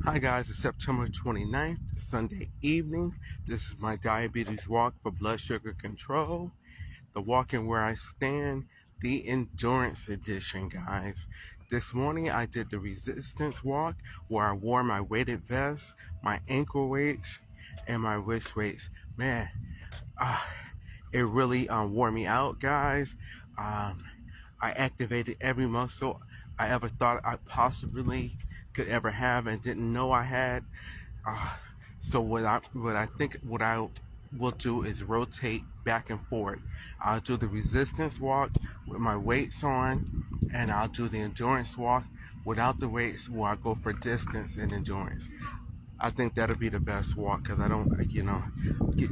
Hi guys, it's September 29th, Sunday evening. This is my diabetes walk for blood sugar control. The walking where I stand, the endurance edition, guys. This morning I did the resistance walk where I wore my weighted vest, my ankle weights, and my wrist weights. Man, it really wore me out, guys. Um, I activated every muscle I ever thought I possibly could ever have and didn't know I had. Uh, so what I will do is rotate back and forth. I'll do the resistance walk with my weights on, and I'll do the endurance walk without the weights, where I go for distance and endurance. I think that'll be the best walk because I don't, you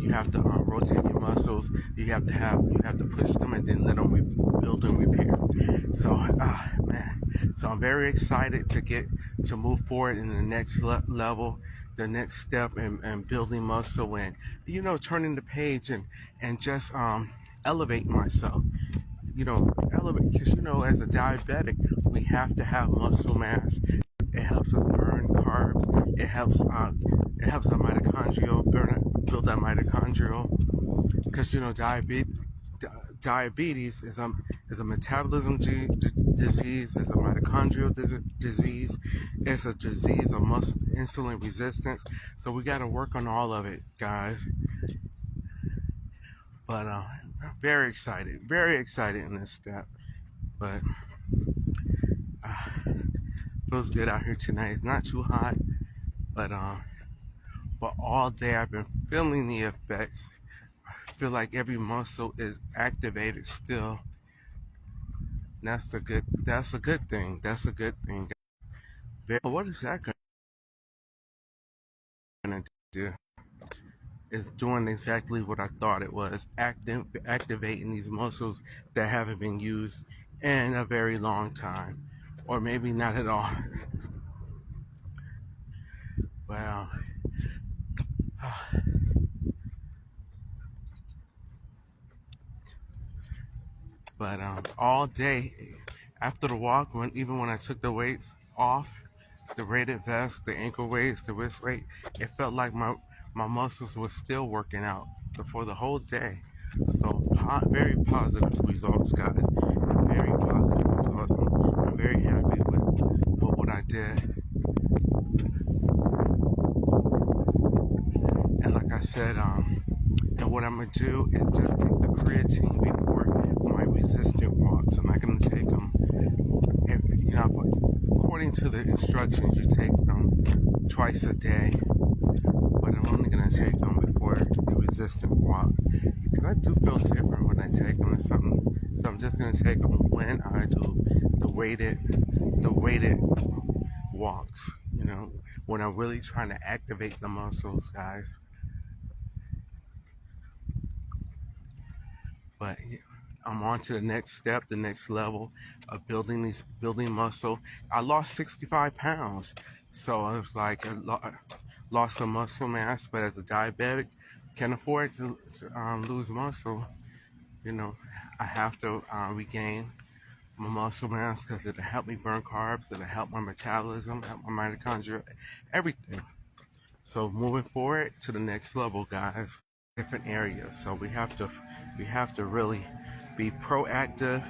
have to rotate your muscles. You have to push them and then let them build and repair. So, man, so I'm very excited to move forward in the next level, the next step in building muscle and, turning the page and just, elevate myself. Elevate because, as a diabetic, we have to have muscle mass. It helps us burn carbs. It helps our mitochondrial build our mitochondrial because diabetes is a metabolism disease, it's a mitochondrial disease, it's a disease of muscle insulin resistance. So we got to work on all of it, guys. But very excited in this step. But feels good out here tonight. It's not too hot, but all day I've been feeling the effects. I feel like every muscle is activated still. That's a good thing. That's a good thing. What is that gonna do? It's doing exactly what I thought it was, activating these muscles that haven't been used in a very long time. Or maybe not at all. Wow. But all day after the walk, even when I took the weights off, the rated vest, the ankle weights, the wrist weight, it felt like my muscles were still working out for the whole day. So very positive results, guys. Very positive results. I'm very happy with what I did. And like I said, and what I'm gonna do is just take the creatine before my resistant walks. I'm not gonna take them. According to the instructions, you take them twice a day. But I'm only gonna take them before the resistant walk because I do feel different when I take them or something. So I'm just gonna take them when I do the weighted walks. When I'm really trying to activate the muscles, guys. But I'm on to the next step, the next level of building muscle. I lost 65 pounds, so I was like, lost some muscle mass. But as a diabetic, can't afford to lose muscle. You know, I have to regain my muscle mass because it'll help me burn carbs, it'll help my metabolism, help my mitochondria, everything. So moving forward to the next level, guys, different areas. So we have to really be proactive,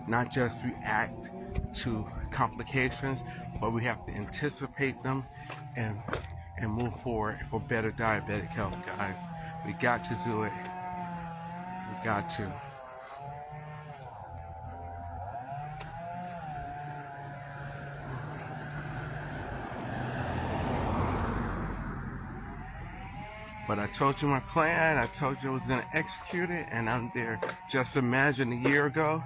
not just react to complications, but we have to anticipate them and and move forward for better diabetic health, guys. We got to do it. We got to. But I told you my plan. I told you I was going to execute it, and I'm there. Just imagine a year ago,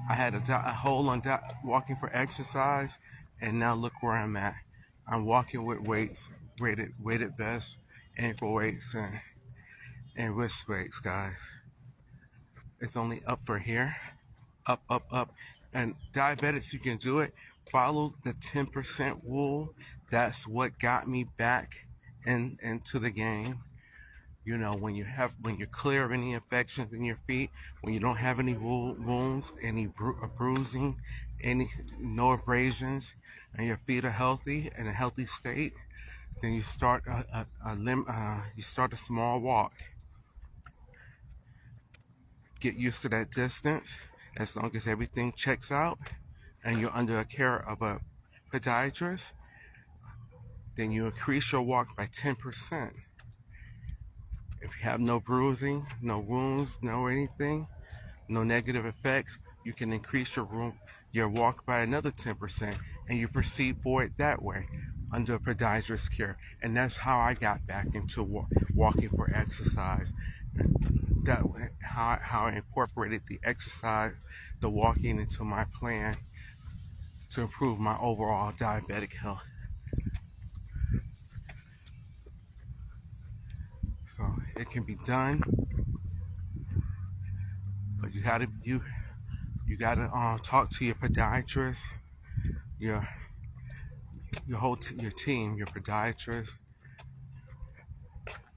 I had a hold on walking for exercise, and now look where I'm at. I'm walking with weights, weighted vests, ankle weights, and wrist weights, guys. It's only up for here, up, up, up. And diabetics, you can do it. Follow the 10% rule. That's what got me back into the game. When you're clear of any infections in your feet, when you don't have any wounds, any bruising, any no abrasions, and your feet are healthy in a healthy state, then you start you start a small walk. Get used to that distance. As long as everything checks out and you're under the care of a podiatrist, then you increase your walk by 10%. If you have no bruising, no wounds, no anything, no negative effects, you can increase your walk by another 10%, and you proceed forward that way under a podiatrist care. And that's how I got back into walking for exercise. That how I incorporated the exercise, the walking into my plan to improve my overall diabetic health. So it can be done, but you gotta talk to your podiatrist, your your team, your podiatrist,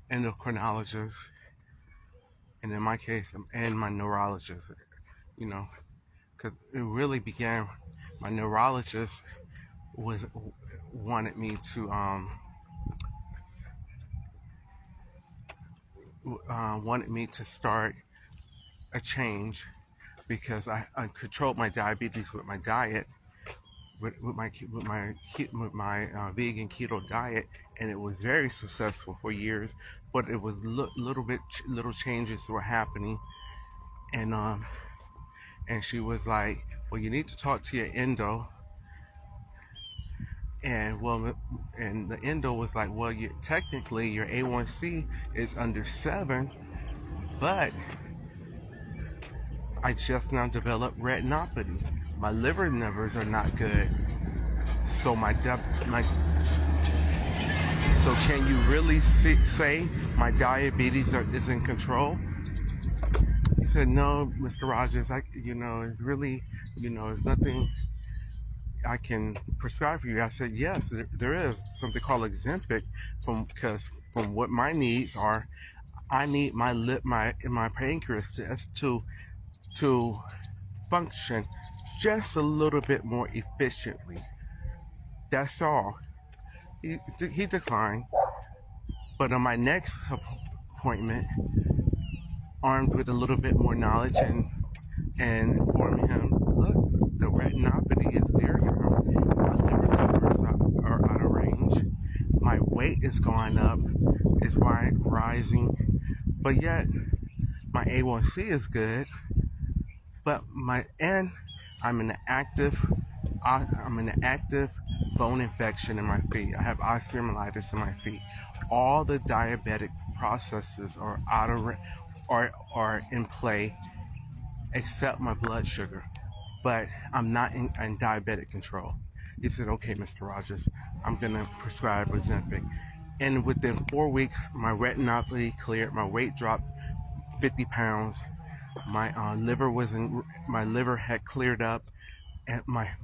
endocrinologist, and in my case, and my neurologist. You know, because it really began. My neurologist was wanted me to start a change because I controlled my diabetes with my diet, with my vegan keto diet, and it was very successful for years. But it was little changes were happening, and she was like, "Well, you need to talk to your endo." And the endo was like, "Well, technically your A1C is under 7, but I just now developed retinopathy. My liver numbers are not good. So so can you really say my diabetes is in control?" He said, "No, Mr. Rogers, it's really, there's nothing I can prescribe for you." I said, "Yes, there is something called Ozempic, because from what my needs are, I need my pancreas to function just a little bit more efficiently. That's all." He declined. But on my next appointment, armed with a little bit more knowledge and informing him, "Look, the retinopathy is there. My liver numbers are out of range. My weight is going up. It's rising. But yet, my A1C is good. But I'm in an active bone infection in my feet. I have osteomyelitis in my feet. All the diabetic processes are are in play, except my blood sugar. But I'm not in diabetic control." He said, "Okay, Mr. Rogers, I'm gonna prescribe Ozempic." And within 4 weeks, my retinopathy cleared. My weight dropped 50 pounds. My liver had cleared up, and my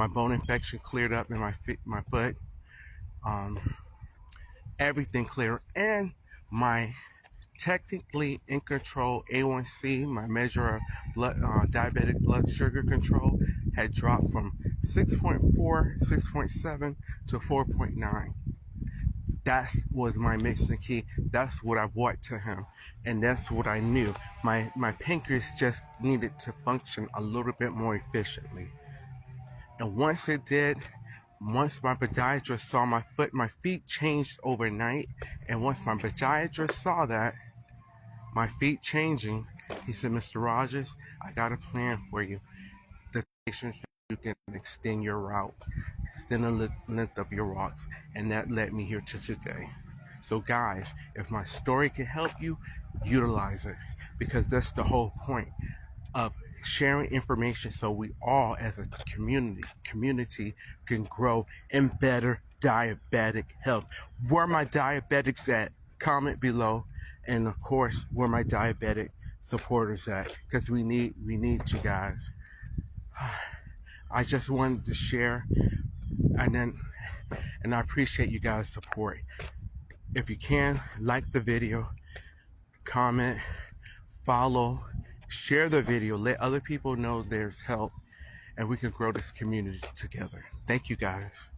bone infection cleared up in my foot. Everything cleared, and my technically in control A1C, my measure of diabetic blood sugar control, had dropped from 6.4, 6.7 to 4.9. That was my missing key. That's what I brought to him, and that's what I knew. My pancreas just needed to function a little bit more efficiently. And once it did, once my podiatrist saw my feet changed overnight. And once my podiatrist saw that, my feet changing, he said, "Mr. Rogers, I got a plan for you. The patients, you can extend your route, extend the length of your walks." And that led me here to today. So guys, if my story can help you, utilize it, because that's the whole point of sharing information, so we all as a community can grow in better diabetic health. Where my diabetics at? Comment below. And of course, where my diabetic supporters at, because we need you guys. I just wanted to share, and I appreciate you guys' support. If you can, like the video, comment, follow, share the video, let other people know there's help. and we can grow this community together. Thank you guys.